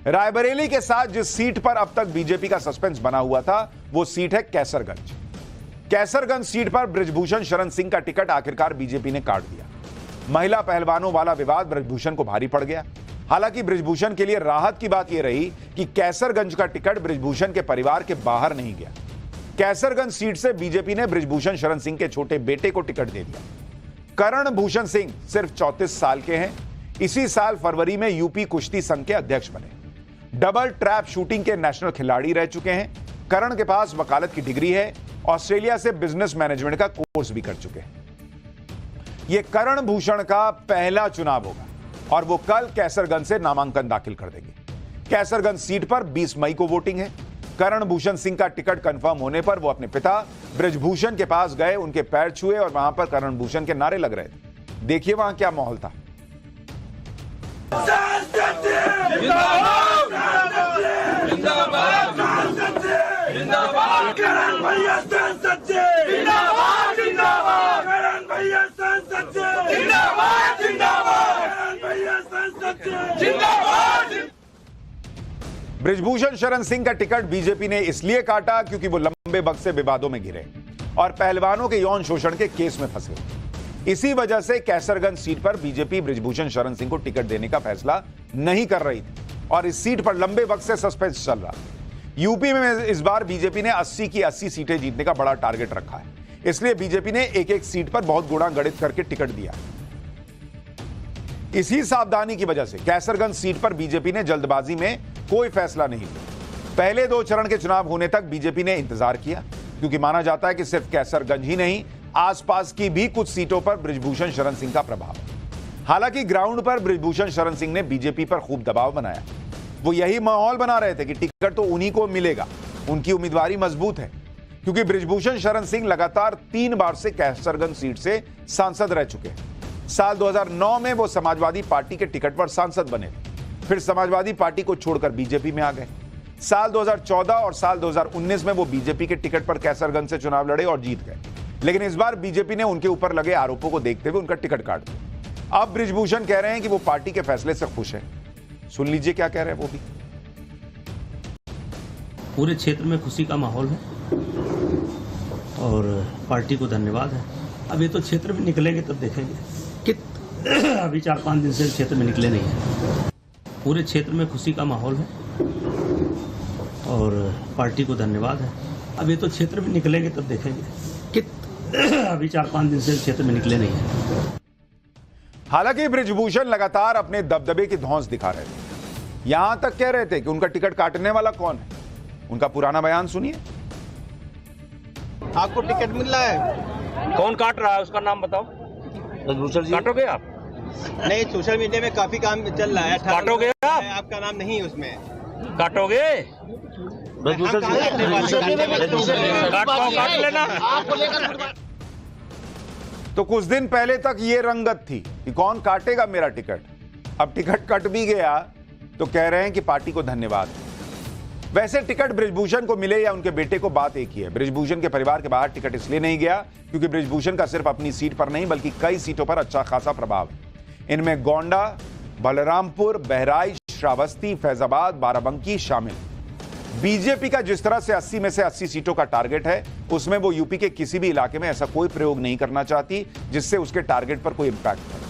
रायबरेली के साथ जिस सीट पर अब तक बीजेपी का सस्पेंस बना हुआ था वो सीट है कैसरगंज। कैसरगंज सीट पर बृजभूषण शरण सिंह का टिकट आखिरकार बीजेपी ने काट दिया। महिला पहलवानों वाला विवाद बृजभूषण को भारी पड़ गया। हालांकि बृजभूषण के लिए राहत की बात यह रही कि कैसरगंज का टिकट बृजभूषण के परिवार के बाहर नहीं गया। कैसरगंज सीट से बीजेपी ने बृजभूषण शरण सिंह के छोटे बेटे को टिकट दे दिया। करण भूषण सिंह सिर्फ 34 साल के हैं। इसी साल फरवरी में यूपी कुश्ती संघ के अध्यक्ष बने। डबल ट्रैप शूटिंग के नेशनल खिलाड़ी रह चुके हैं। करण के पास वकालत की डिग्री है। ऑस्ट्रेलिया से बिजनेस मैनेजमेंट का कोर्स भी कर चुके हैं। यह करण भूषण का पहला चुनाव होगा और वो कल कैसरगंज से नामांकन दाखिल कर देंगे। कैसरगंज सीट पर 20 मई को वोटिंग है। करण भूषण सिंह का टिकट कंफर्म होने पर वो अपने पिता बृजभूषण के पास गए, उनके पैर छुए और वहां पर करण भूषण के नारे लग रहे थे। देखिए वहां क्या माहौल था। बृजभूषण शरण सिंह का टिकट बीजेपी ने इसलिए काटा क्योंकि वो लंबे वक्त से विवादों में घिरे और पहलवानों के यौन शोषण के केस में फंसे। इसी वजह से कैसरगंज सीट पर बीजेपी बृजभूषण शरण सिंह को टिकट देने का फैसला नहीं कर रही थी और इस सीट पर लंबे वक्त से सस्पेंस चल रहा। यूपी में इस बार बीजेपी ने 80 की 80 सीटें जीतने का बड़ा टारगेट रखा है, इसलिए बीजेपी ने एक एक सीट पर बहुत गुणा गणित करके टिकट दिया। इसी सावधानी की वजह से कैसरगंज सीट पर बीजेपी ने जल्दबाजी में कोई फैसला नहीं लिया। पहले 2 चरण के चुनाव होने तक बीजेपी ने इंतजार किया क्योंकि माना जाता है कि सिर्फ कैसरगंज ही नहीं, आसपास की भी कुछ सीटों पर बृजभूषण शरण सिंह का प्रभाव है। हालांकि ग्राउंड पर बृजभूषण शरण सिंह ने बीजेपी पर खूब दबाव बनाया। वो यही माहौल बना रहे थे कि टिकट तो उन्हीं को मिलेगा, उनकी उम्मीदवारी मजबूत है क्योंकि बृजभूषण शरण सिंह लगातार 3 बार से कैसरगंज सीट से सांसद रह चुके हैं। साल 2009 में वो समाजवादी पार्टी के टिकट पर सांसद बने, फिर समाजवादी पार्टी को छोड़कर बीजेपी में आ गए। साल 2014 और साल 2019 में वो बीजेपी के टिकट पर कैसरगंज से चुनाव लड़े और जीत गए, लेकिन इस बार बीजेपी ने उनके ऊपर लगे आरोपों को देखते हुए उनका टिकट काट दिया। अब बृजभूषण कह रहे हैं कि वो पार्टी के फैसले से खुश है। सुन लीजिए क्या कह रहे हैं वो भी। पूरे क्षेत्र में खुशी का माहौल है और पार्टी को धन्यवाद है। अब ये तो क्षेत्र में निकलेंगे तब देखेंगे कि अभी 4-5 दिन से क्षेत्र में निकले नहीं है। पूरे क्षेत्र में खुशी का माहौल है और पार्टी को धन्यवाद है। अब ये तो क्षेत्र में निकलेंगे तब देखेंगे कि अभी 4-5 दिन से क्षेत्र में निकले नहीं है। हालांकि बृजभूषण लगातार अपने दबदबे की धौंस दिखा रहे थे। यहां तक कह रहे थे कि उनका टिकट काटने वाला कौन है। उनका पुराना बयान सुनिए। आपको टिकट मिल रहा है, कौन काट रहा है उसका नाम बताओ। बृजभूषण जी काटोगे आप? नहीं, सोशल मीडिया में काफी काम चल रहा है। काटोगे आप? आपका नाम नहीं है उसमें। काटोगे? बृजभूषण काट लेना। तो कुछ दिन पहले तक ये रंगत थी कि कौन काटेगा मेरा टिकट। अब टिकट कट भी गया तो कह रहे हैं कि पार्टी को धन्यवाद। वैसे टिकट बृजभूषण को मिले या उनके बेटे को, बात एक ही है। बृजभूषण के परिवार के बाहर टिकट इसलिए नहीं गया क्योंकि बृजभूषण का सिर्फ अपनी सीट पर नहीं बल्कि कई सीटों पर अच्छा खासा प्रभाव है। इनमें गोंडा, बलरामपुर, बहराइच, श्रावस्ती, फैजाबाद, बाराबंकी शामिल। बीजेपी का जिस तरह से 80 में से 80 सीटों का टारगेट है, उसमें वो यूपी के किसी भी इलाके में ऐसा कोई प्रयोग नहीं करना चाहती जिससे उसके टारगेट पर कोई इंपैक्ट पड़े।